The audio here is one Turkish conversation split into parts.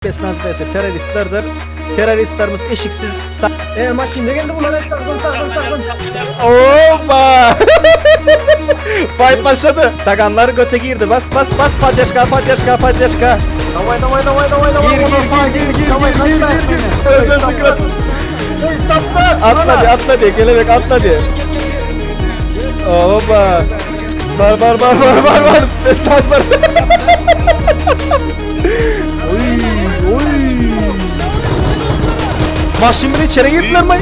Spesnaz vs teröristlerdir. Teröristlerimiz eşiksiz Maçında geldi bunlar sakın. Oba! Fight başladı. Taganlar göte girdi. Bas padyaşka. Gir. Özür atladı. Kelebek atladı. Oba! Var. Spesnazlar. Oy. Maşın bile içeri girdiler mi?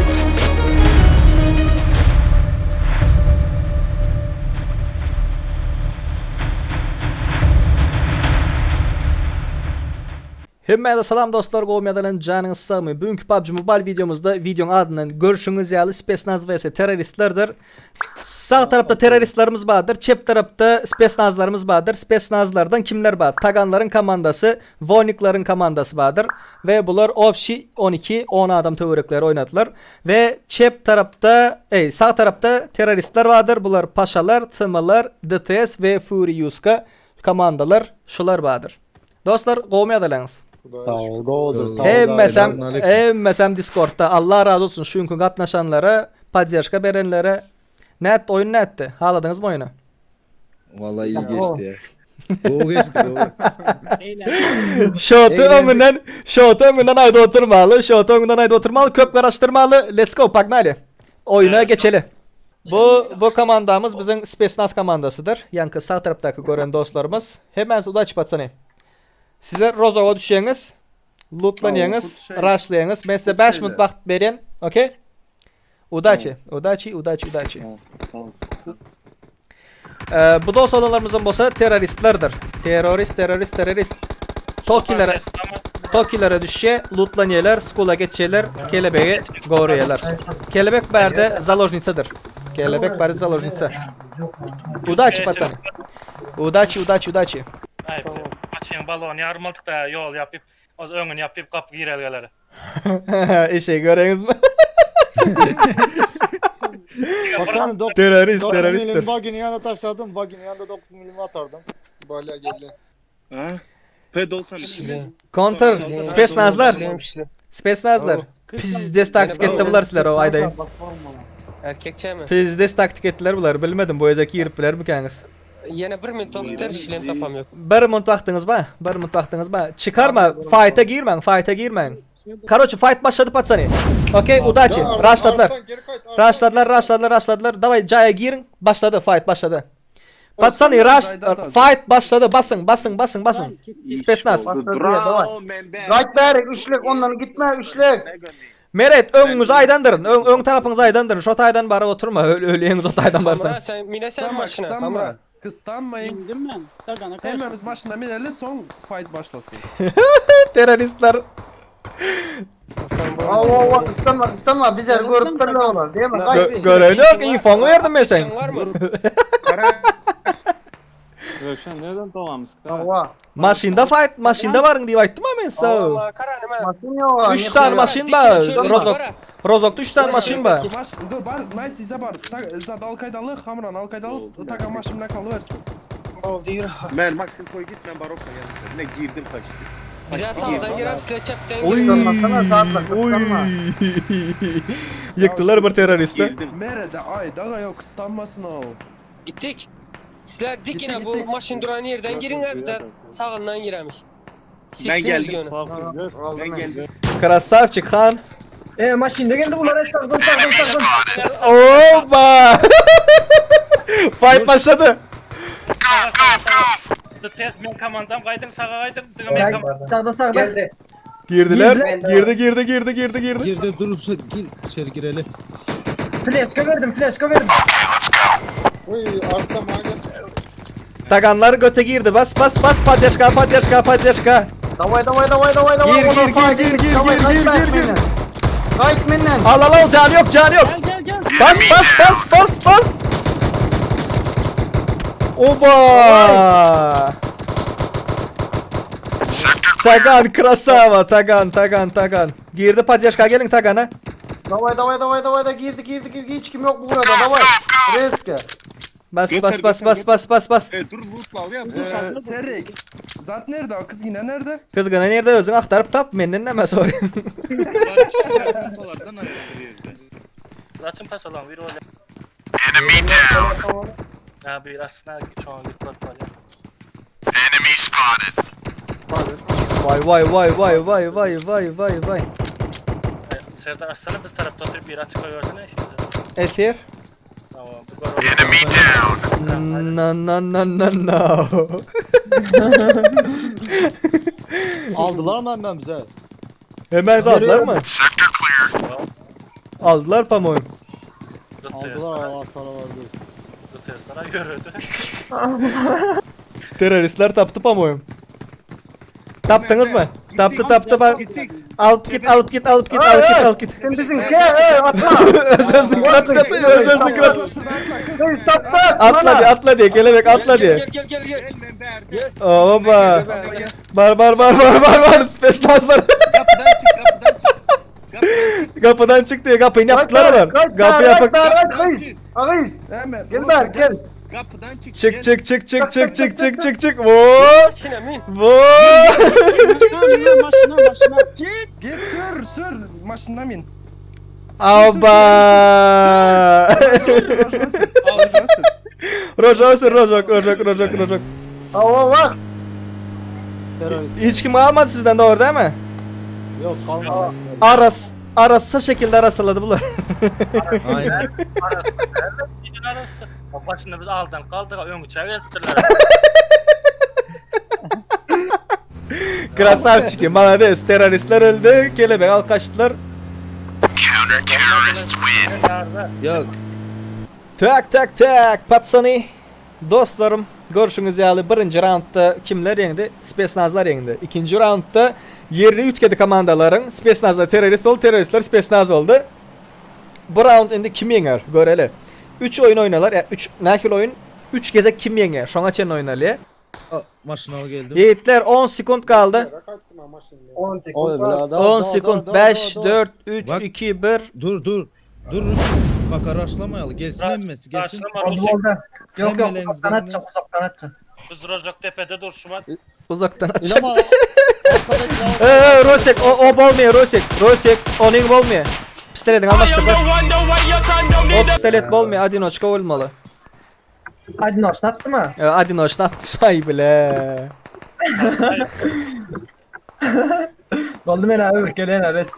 Hemmede salam dostlar, Qovmiyadalan canınız sağmı. Bugünkü PUBG Mobile videomuzda videonun adından görüşünüz yalı Spesnaz vs teröristlerdir. Sağ tarafta teröristlerimiz vardır, çep tarafta Spesnazlarımız vardır. Spesnazlardan kimler var? Taganların komandası, Vonikların komandası vardır. Ve bunlar Opşi 12 10 adam tövörükleri oynadılar. Ve çep tarafta, sağ tarafta teröristler vardır. Bunlar Paşalar, Tımalar, DTS ve Furiouska komandalar, şular vardır. Dostlar, Qovmiyadalanız. Hemmesem Discord'da Allah razı olsun şu günkü katnaşanlara, padyaşka berenlere. Net oyun netti. Haladınız mı oyunu? Vallahi iyi geçti ya. Doğru geçti doğru. Şotu ömünden ayda oturmalı. Köp karıştırmalı. Let's go Pagnali. Oyuna geçeli. Bu komandamız bizim Spesnaz komandasıdır. Yankı sağ taraftaki gören dostlarımız. Hemen suda açıp atsana. Size Rozova düşeyiniz. Lootlanıyınız. Rushlayanız. Ben size 5 minut vakit vereyim. Okey? Udachi. Bu dost olanlarımızın bolsa teröristlerdir. Terörist. Tokilere düşe, lootlanıyorlar, skula geçiyorlar, kelebeği goruyorlar. Kelebek berde zaложницаdır. Udachi patsani. Udachi. Açın balon yarmaltık da yol yapıp, o öngün yapıp kapı girelgeleri. İşe göreniz mi? Teröristtir. Vaginin yanına taşladım. Vaginin yanında 9 milim atardım. Bala geldi. Ha? Pedolsan içine. Counter Spesnazlar. Pizdes taktik etti bular sizler o aydayın. Erkekçe mi? Pizdes taktik ettiler bular. Bilmedim bu ezeki yiripler mi kendiniz? Yine bir minut vakitler işlem tapam yok. Bir minut vaktiniz ba. Çıkarma. Fight'a girmeyin. Короче, fight başladı patsani. Okey, Udachi. Rushladılar. Davay Jaya girin. Fight başladı. Patsani fight başladı. Basın. Spesnaz. Right back üçlük ondan gitme üçlük. Meret önünüzü aydandırın. Ön tarafınızı aydandırın. Şot aydan bari oturma. Öleyiniz o aydan varsanız. Sen mine sen maşına. Hamra. Kıslanmayın. İndim ben. Hemimiz maçına minelim son fight başlasın. Teröristler. Kıslanma bizler görüp dururlar değil mi? Gören yok. İnfonu verdim ben sen. Var mı? Rövşen nereden dolanmış? Maşında varın diye ayttım ama ben sağ. Allah karanım ha. Maşın yok. 3 tane maşin var. Rozok'ta 3 tane maşin var. Maç dur bar nice size bar. Zat Al-Kaydalı Hamran Al-Kaydalı taka maçımla kalıversin. O diyor. Ben Maxim koy git ben barokla geldim. Ne girdim kaçtı. Güzel sağdan girem size çaptan Oy. girem. Yıktılar bir teröristi. Girdim. Merede ay daga yok ıslanmasın o. Gittik. Sizler dikine bu maşın duran yerden girin bize sağından giremiş. Ben geldim. Ben geldim. Krasavçık Han. Maçında geldi bunlar sakın. Oba! Fight başladı. Test men komandam kaydım sağa kaydım. Men komandam. Sağda. Girdiler. Girdi. Girdi durursa gir içeri girelim. Flashka verdim. Oy arsa magen. Taganlar göte girdi. Bas padyaşka. Davay. Gir. Kayıt minnen. Al can yok. Gel. Bas. Oba! Tagan krasava. Tagan. Girdi padyaşka gelin Tagan'a. Davay da girdi. Hiç kim yok burada davay. Reske. Bas Götür, bas bas götür, bas bas bas bas. Dur lootla al ya. Dur şartını Serrik. Zat nerede? O kız yine nerede? Kızgana nerede özün aktarıp tap menden neme sorayım. Dolardan ayrı yerde. Zaten pas alan bir öyle. Ha bir aslında çoğun bir part var ya. Vay vay vay vay vay vay vay vay vay. Serdar aslında biz tarafta oturup bir açık koyuyorsun ya şimdi. Efir. Tamam. Bu kadar. No no no no no. Aldılar mı hemen bize? Hemen aldılar mı? Aldılar pamuğu. Aldılar aslara vardı. Tutuyorlar görürdü. Teröristler taptı pamuğu. Taptınız mı? Taptı bak. Alıp git. Sen bizim atma. Özözlük katı. Sen tapma. Atla diye kelebek atla diye. Gel. Oba. Bar. Spesnazlar. Kapıdan çık diye kapıyı yaptılar var. Kapı yapak. Ağız. Hemen. Gel bak gel. Kapıdan çık. Çık. Voo. Sinemin. Voo. Git sür. Maşından bin. Aba. Rojok. Allah. Hiç kim almadı sizden de orada değil mi? Yok kalmadı. Arası şekilde arasaladı bunlar. Aynen. Gidin arası. Bak başında biz aldan kaldık ön çevirdiler. Krasavçiki, malades, teröristler öldü, kelebek al kaçtılar. Yok. Tak, Patsani. Dostlarım, görüşünüz yağlı. Birinci roundda kimler yendi? Spesnazlar yendi. İkinci roundda yerli ütkedi komandaların Spesnazlar terörist oldu, teröristler Spesnaz oldu. Bu round indi kim yener? Göreli. 3 oyun oynalar. Ya 3 nakil oyun. 3 kez kim yener? Şona çen oynalı. Maşına geldim. Yiğitler 10 sekund kaldı. 10 Oy bla 10 sekund. 5 4 3 Bak. 2 1. Dur. Bak araşlamayalı. Gelsin emmesi gelsin. Yok Emmeleriniz kanatçı kanatçı. Biz Rojok tepede dur şu an. Uzaktan aç. İlama. Rosek o bolmuyor Rosek onun bolmuyor. Pistoletin almıştır bak. O pistolet bolmuyor Adinoçka olmalı. Hadi başlattı mı? Adinoç'tan ay bile. Oldu beni abi gelen ares.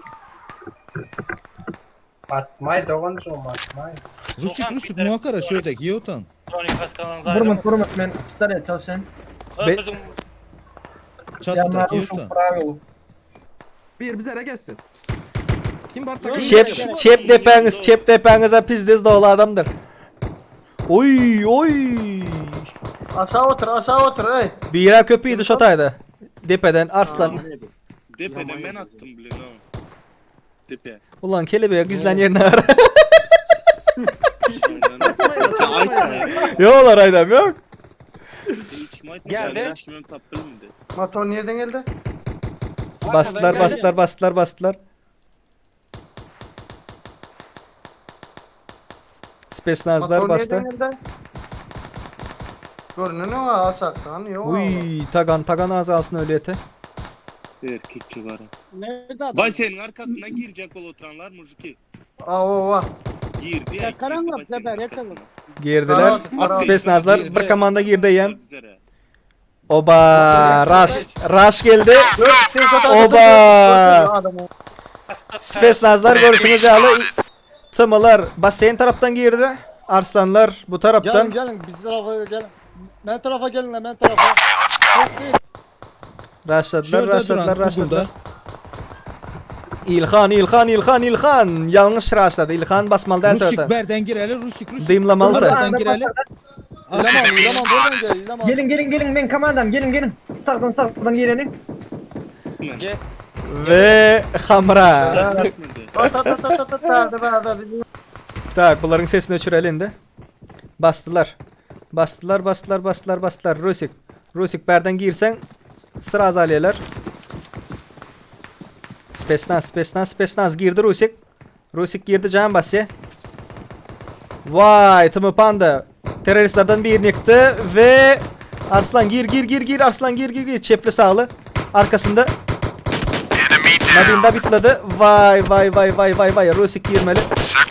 Batmay dokuncu batmay. Rusik muhakkara şöyle yiyotan. Kronik Paskal'ın zayrı. Vurma ben pistolet çalışın. Bizim Çatıda yiyotan. Bir bize de gelsin. Kim var takım? Çep depenize pizdiz dolu adamdır. Oy. Aşağı otur ey. Bira köpüğüydü şotaydı. Depeden arslan. Depeden ben attım bile lan. Depe. Ulan kelebeğe gizlen yerine ara. Yok lan aydam yok. Geldi. Maton nereden geldi? Bastılar. Spesnazlar Maton bastı. nereden geldi? Görünüyor mu asaktan? Yok. Uy tagan azalsın öyleyete. Erkekçi var. Bay senin arkasına girecek ol oturanlar muziki. Aa. Girdi ya. Karanlık sefer yeter. Girdiler. Karan- Spesnazlar Girdi. bir komanda girdi yem. Oba rush geldi. Oba. Spesnazlar görüşünüz yağlı. Tımılar basseyn taraftan girdi. Arslanlar bu taraftan. Gelin biz tarafa gelin. Ben tarafa gelin lan ben tarafa. Rushladılar. İlhan. Yanlış rushladı. İlhan basmalı değil Rusik taraftan. berden gireli Rusik. Dıyımlamalı da. Berden gireli. İlama buradan gel İlama. Gelin ben komandam gelin. Sağdan girelim. Gel. Ve Hamra. Tak bunların sesini öçürelim de. Bastılar. Rusik berden girsen sıra azalıyorlar. Spesnaz girdi Rusik. Rusik girdi can basya. Vay tımı panda. Teröristlerden birini yıktı ve Arslan gir Arslan gir çepre sağlı arkasında Nadine da bitladı. Vay Rusik girmeli.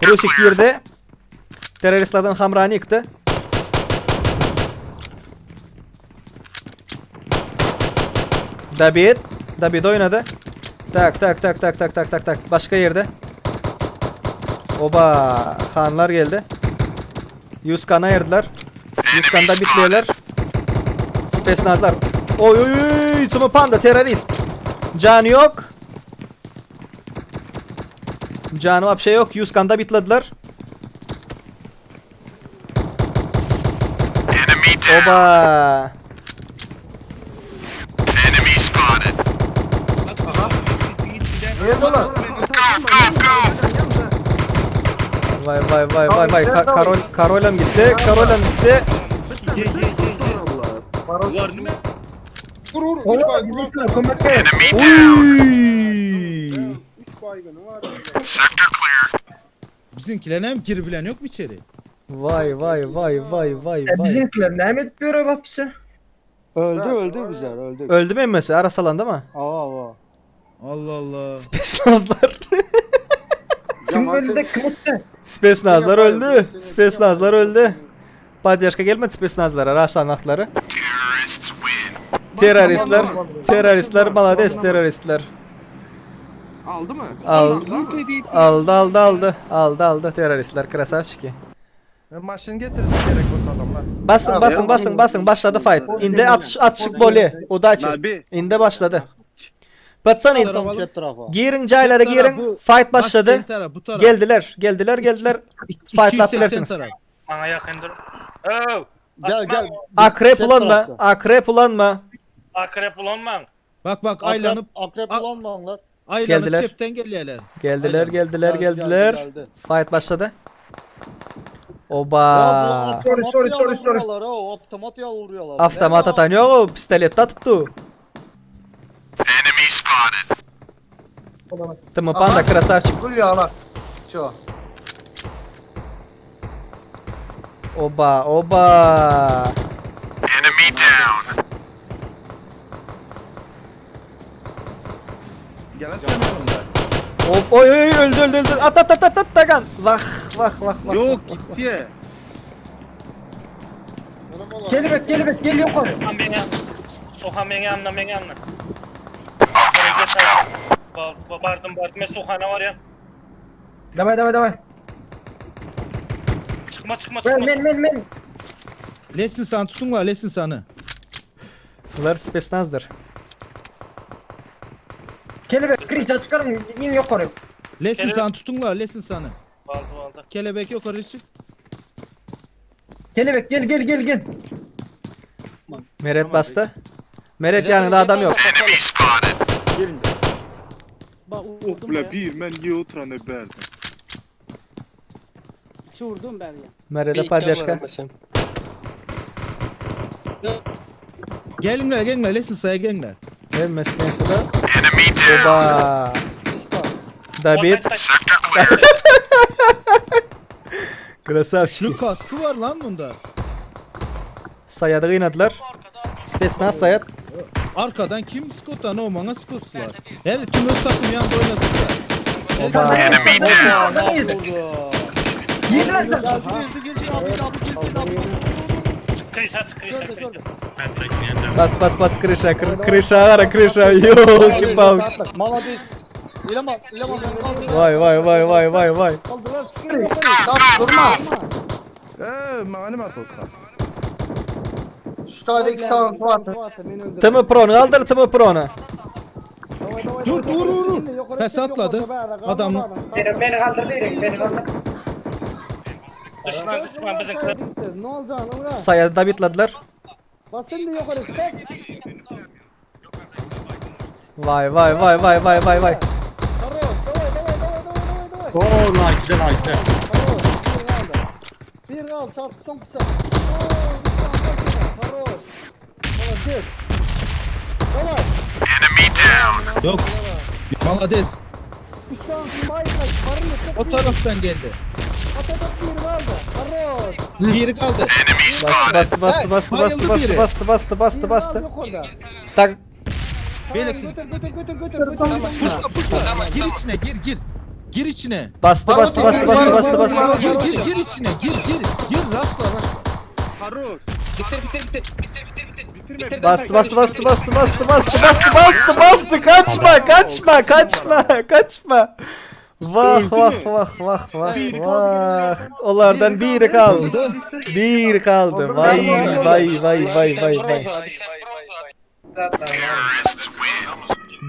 Rusik girdi. Teröristlerden Hamrani yıktı. David oynadı. Tak. Başka yerde. Oba Hanlar geldi. 100 kana ayırdılar. 100 kanda bitliyorlar. Space Nazlar. Oy Tumu Panda terörist. Canı yok. Canı var bir şey yok. 100 kanda bitlediler. Oba. Vay. Karolem gitti. Var mı? Bizimkilerine mi girbilen yok mu içeri? Vay. Bizimkiler ne etmiyor bak bize? Öldü güzel öldü. Öldü mü emmesi? Arasalanda mı? Aa. Allah Allah. Space Nazlar. Kim öldü de kim etti? Space Nazlar öldü. Padyaşka gelmedi Space Nazlar'a. Raşlanakları. Teröristler malades teröristler. Aldı mı? Aldı teröristler krasavçiki. Maşın getirdi gerek olsa adamlar. Basın başladı fight. İndi atışık boli. O da açık. Abi. İndi başladı. Patsan in. Tam chat tarafa. Girin caylara girin. Fight başladı. Geldiler. Fight'la atabilirsiniz. Bana yakındır. Oh. Gel. Akrep ulanma. Akrep ulanman. Bak aylanıp Akrep ulanmayanlar. Geldiler. cepten geliyorlar. Geldiler. Fight başladı. Oba. Sorry. Otomat vuruyorlar. Avtomat atan yok. Pistolet tuttu. Tamam panda krasavçik. Gül ya lan. Şu. Oba. Gelesene yanımda. Oy öldü. At tagan. Vah. Yok gitti ya. Gelibet gel yukarı. Sohan beni yanına. Bardım. Sohana var ya. Davay. Çıkma. Men. Lesin san tutunlar lesin sanı. Bunlar Space Nazlar. Kelebek kriz çıkarım in yukarı. Lesin Kelebek- san tutunlar lesin sanı. Valdı. Kelebek yukarı çık. Kelebek gel. Meret bastı. Meret yanında adam yok. Bula bir men ye oturan berdi. Meret'e padyaşka. Gelinler lesin saya gelinler. Mesela. Oba. David. Krasavçik. Şu kaskı var lan bunda. Sayadı kıynadılar. Space Naz sayat. Arkadan kim skottan o bana skotsular. Her kim öz takım yanında oynatırlar. Oba. Kıysa. Bas krışa. Yo kim bal. Maladis. İlemaz. Vay. Kaldılar. Durma. Malumat olsa. Şu tane iki sağlık var. Tımı pronu kaldır tımı pronu. Dur. Pes atladı. Adam Beni kaldır beni kaldır. Düşman bizim kız. Ne olacak lan? Sayadı da bitladılar. Bas sen de yukarı çık. Vay. Davay. Bir kal çarptım kısa. yok. Malades. Şu an bayka karın O taraftan geldi. Atatürk birini aldı. Harros. Biri kaldı. Bastı. Yok orada. Tak. Böyle Götür. puşla. Gir içine gir. Gir içine. Bastı. Gir içine gir rastla. Haroş. Bitir. Bitirme. Bastı. Kaçma. Vah. Onlardan biri kaldı. Bir kaldı. Vay.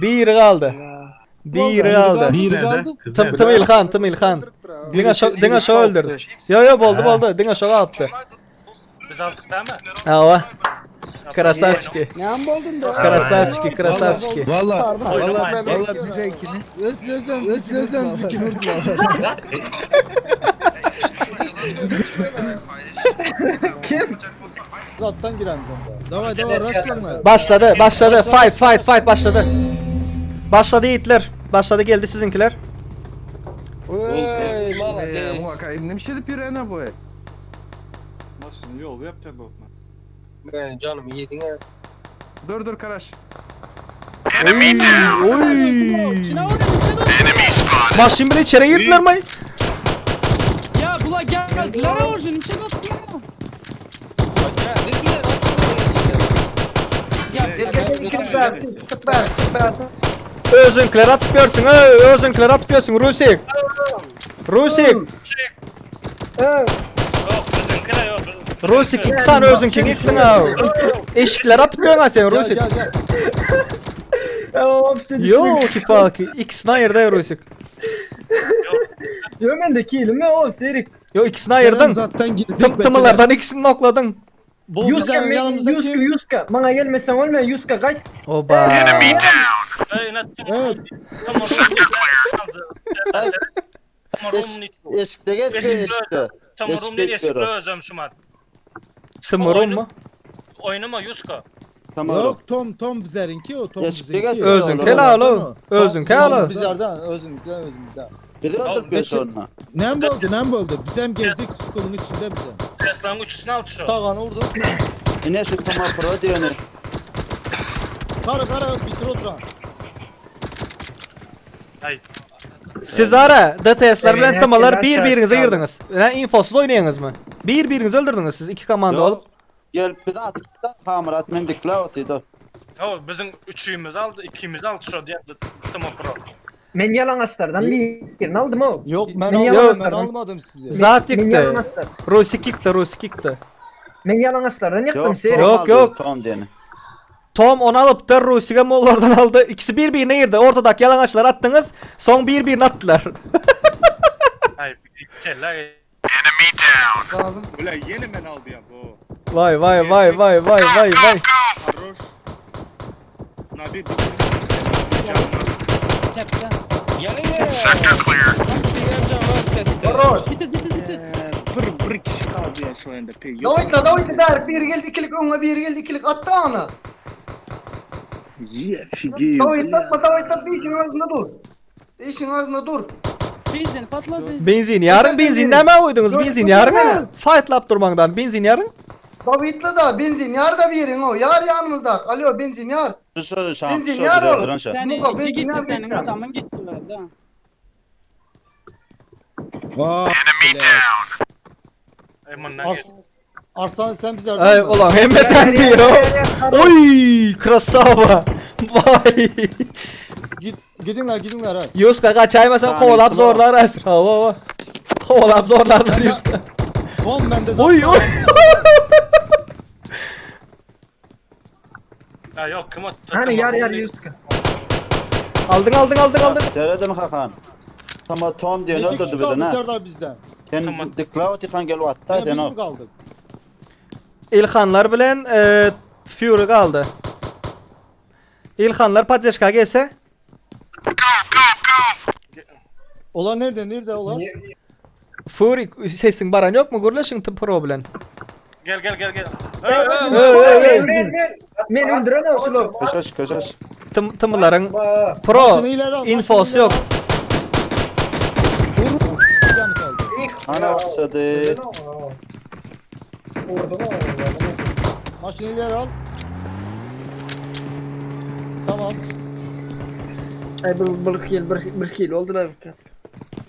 Bir kaldı. Biri kaldı. Tım İlhan. Dina şo öldürdü. Yo boldu. Dina şo attı. Biz aldık değil mi? Ava. Krasavçiki. Ne an boldun da? Krasavçiki. Vallahi bizekini. Özlem zikini vurdular. Zattan giren Davay rastlanma. Başladı. Fight başladı. Başladı Hitler. Başladı geldi sizinkiler. Oy молодец. Muhakkak ne bir şey de pirene bu. Nasıl yol yapacak o? Yani canım yedin ha. Dur Karaş. Maşin bile içeri girdiler mi? Ya bula geldiler orijin içe nasıl ya? Ya dediler Özünkiler atıp görsün. Rusik. Yok bizimkiler yok. Rusik iksan özünkini yıktın ha. Eşikler atıp görün sen Rusik. Yo ki palki. İkisini ayırdı ya Rusik. Yo ben de kilim o serik. Yo ikisini ayırdın. Zaten gittik. Tımılardan ikisini nokladın. Bu Yuska bizim yanımızdaki. Yuska. Bana gelmesen olmuyor Yuska kaç. Oba. Öyle Evet. Eşikte geç eşikte. Tamurum ne eşikle özüm şumat. Tımırım mı? Oynama Yuska. Yok Tom bizerinki o Tom bizimki. Özünki alo. Özünki alo. Bizlerden özümüzden. Nem oldu? Bizem geldik skulun içinde bize. Teslanın uçusunu al şu. Tağanı vurdu. Kara bitir oturan. Ay. Siz ara DTS'ler bilen tamalar birbirinize girdiniz. Yani infosuz oynayanız mı? Birbirinizi öldürdünüz siz iki komanda olup. O bizim üçüğümüz aldı, ikimiz aldı şu diye tamam pro. Men yalan aslardan birini aldım o. Yok ben Ben almadım sizi. Zat Men yıktı. yalan aslar. Rusik yıktı. Men yalan aslardan yaktım seni. Yok. Tom onu alıp da Rusik'e mollardan aldı. İkisi birbirine girdi. Ortadaki yalançlar attınız. Son birbirine attılar. Ay kella Ulan yeni men aldı ya bu. Vay. Haroş. Nabi yarın sector clear. bir kişi kaldı ya şu anda pek. Davayta der bir geldi ikilik ona bir geldi ikilik attı ana. Davayta bir işin ağzına dur. İşin ağzına dur. Benzin patladı. Benzin yarın benzinden mi koydunuz? Benzin yarın. Fight lap durmaktan benzin yarın. Davaytla da benzin yar da bir yerin o. Yar yanımızda. Alo benzin yar. Benzin yar o. Senin gitti senin adamın gitti böyle. Vay. Emandan git. Arslan sen bizlerden. Ay ulan hem de sen diyor. Oy krasava. Vay. Gidinler ha. Yuska kaçaymasan kovalap zorlar Esra. Hava. Kovalap zorlarlar Yuska. Tom bende. Oy. Ya yok kim o? Hani yar Yuska. Aldın. Deredin Hakan. Tamam Tom diye Ne öldürdü bir de ne? bizlerden bizden. Sen Tamam. Cloud ikan gel vatta Ya biz den o. mi kaldık? İlhanlar bilen Fury kaldı. İlhanlar Padzeşka gelse. Ola nerede ola? Fury sesin baran yok mu? Gurlaşın problem. Gel. Men öldüren o şunu. Kaçaş. Tımıların Başını ileri pro al, infosu yok. Canı kaldı. Ana başladı. Maşını ileri al. Tamam.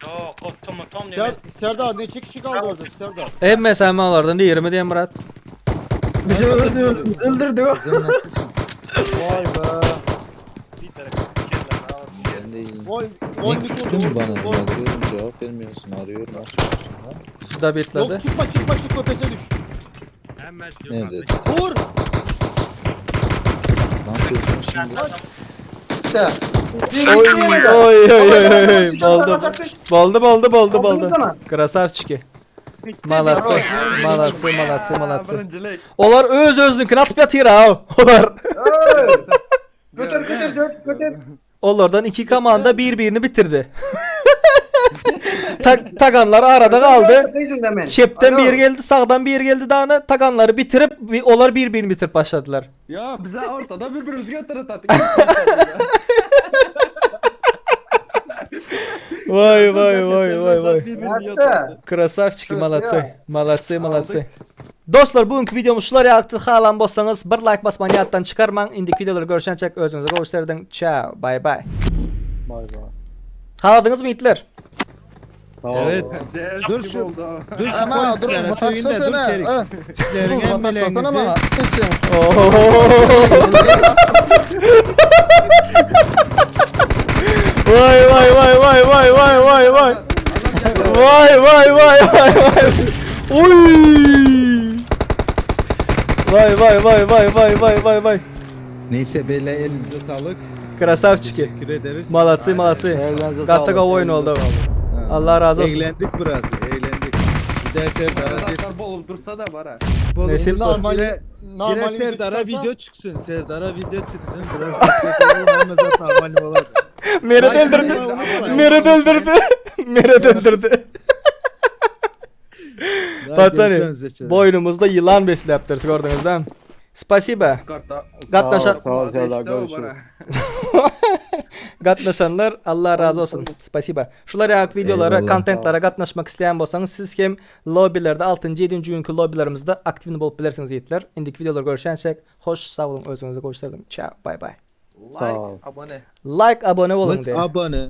Yok, Tom diyor. Serdar ne iki kişi kaldı orada Serdar. Emme sen mallardan değil 20 diyen Murat. Vay be. Bir tane kirler. Vay. Vay Kim bana yazıyorum cevap vermiyorsun arıyorum açıyorsun lan. Suda Yok bitledi. çıkma pese düş. Hemen Nerede? Vur. Ne yapıyorsun şimdi? İşte. Boldu. Krasavçiki. Malatsi. Birincilik. Olar öz-özlükünü atıp yatır ha. Olar. Götür. Onlardan 2 komanda birbirini bitirdi. Taganlar arada kaldı. Çepten bir geldi, sağdan bir geldi daha taganları bitirip onlar birbirini bitirip başladılar. Ya bize ortada birbirimizge tırıt attık. Vay. Birbirini Krasavçiki malatsi. Dostlar bugünkü videomuz şular yaktı. Halan bozsanız bir like basmayı yattan çıkarmayın. İndik videoları görüşençek özünüze kavuşlardan. Ciao. Bye. Bay bay. Haladınız mı Hitler? Evet. Dur şu polislere söyleyin de dur Serik. Sizlerin emmelerinizi Vay. neyse beyler elinize sağlık. Krasavçiki. Teşekkür ederiz. Malatsi. Ellerinize Gatta sağlık. oyun oldu. Ha. Allah razı olsun. Eğlendik biraz eğlendik. Bir de Serdar'a Arkadaşlar bol olup dursa da var ha. Nesil Normal. Yine Serdar'a video çıksın. Serdar'a video çıksın. Biraz destek olalım ama zaten normalim olur. Mered öldürdü. Fatani, boynumuzda yılan besle yaptırdık gördünüz değil mi? Spasiba. Skarta. Gatnaşan, Sağ ol Serdar, İşte o görüşürüz. bana. gatnaşanlar Allah razı olsun. Spasiba. Şulara yak videolara, Eyvallah. kontentlara gatnaşmak isteyen bolsanız siz hem lobilerde 6. 7. günkü lobilerimizde aktifini bulup bilirsiniz yiğitler. İndik videoları görüşensek hoş sağ olun özünüze kavuşturalım. Ciao bye bye. Sağ ol. Abone. Like abone olun Like de. abone.